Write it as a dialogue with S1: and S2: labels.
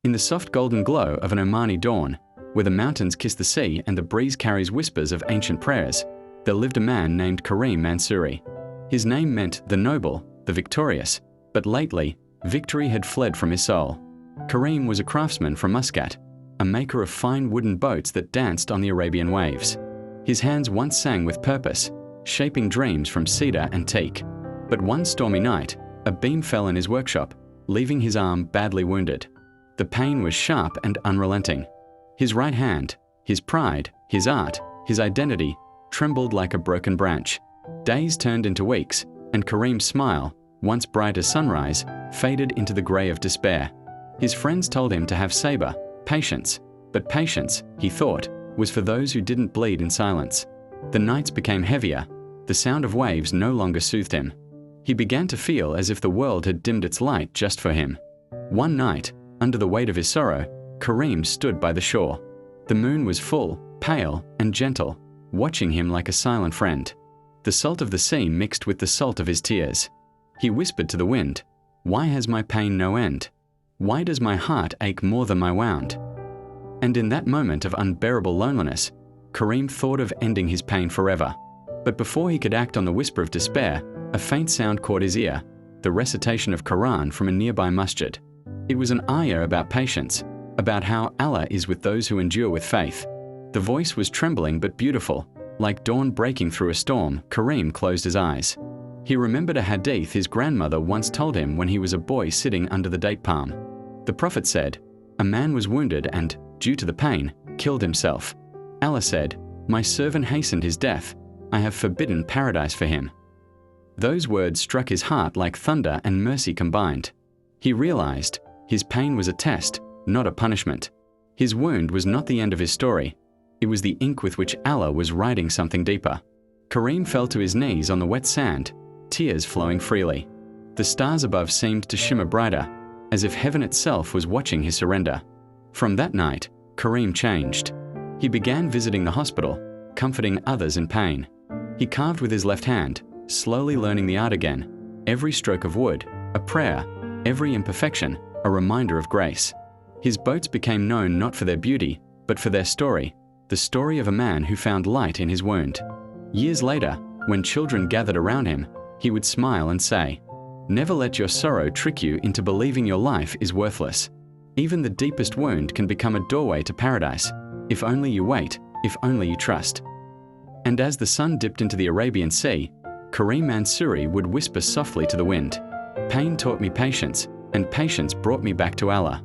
S1: In the soft golden glow of an Omani dawn, where the mountains kiss the sea and the breeze carries whispers of ancient prayers, there lived a man named Kareem Mansoori. His name meant the noble, the victorious, but lately, victory had fled from his soul. Kareem was a craftsman from Muscat, a maker of fine wooden boats that danced on the Arabian waves. His hands once sang with purpose, shaping dreams from cedar and teak. But one stormy night, a beam fell in his workshop, leaving his arm badly wounded. The pain was sharp and unrelenting. His right hand, his pride, his art, his identity, trembled like a broken branch. Days turned into weeks, and Kareem's smile, once bright as sunrise, faded into the grey of despair. His friends told him to have sabre, patience, but patience, he thought, was for those who didn't bleed in silence. The nights became heavier. The sound of waves no longer soothed him. He began to feel as if the world had dimmed its light just for him. One night, under the weight of his sorrow, Kareem stood by the shore. The moon was full, pale, and gentle, watching him like a silent friend. The salt of the sea mixed with the salt of his tears. He whispered to the wind, "Why has my pain no end? Why does my heart ache more than my wound?" And in that moment of unbearable loneliness, Kareem thought of ending his pain forever. But before he could act on the whisper of despair, a faint sound caught his ear, the recitation of Quran from a nearby masjid. It was an ayah about patience, about how Allah is with those who endure with faith. The voice was trembling but beautiful. Like dawn breaking through a storm, Kareem closed his eyes. He remembered a hadith his grandmother once told him when he was a boy sitting under the date palm. The Prophet said, "A man was wounded and, due to the pain, killed himself. Allah said, 'My servant hastened his death. I have forbidden paradise for him.'" Those words struck his heart like thunder and mercy combined. He realized his pain was a test, not a punishment. His wound was not the end of his story. It was the ink with which Allah was writing something deeper. Kareem fell to his knees on the wet sand, tears flowing freely. The stars above seemed to shimmer brighter, as if heaven itself was watching his surrender. From that night, Kareem changed. He began visiting the hospital, comforting others in pain. He carved with his left hand, slowly learning the art again. Every stroke of wood, a prayer, every imperfection, a reminder of grace. His boats became known not for their beauty, but for their story, the story of a man who found light in his wound. Years later, when children gathered around him, he would smile and say, "Never let your sorrow trick you into believing your life is worthless. Even the deepest wound can become a doorway to paradise, if only you wait, if only you trust." And as the sun dipped into the Arabian Sea, Kareem Mansoori would whisper softly to the wind, "Pain taught me patience, and patience brought me back to Allah."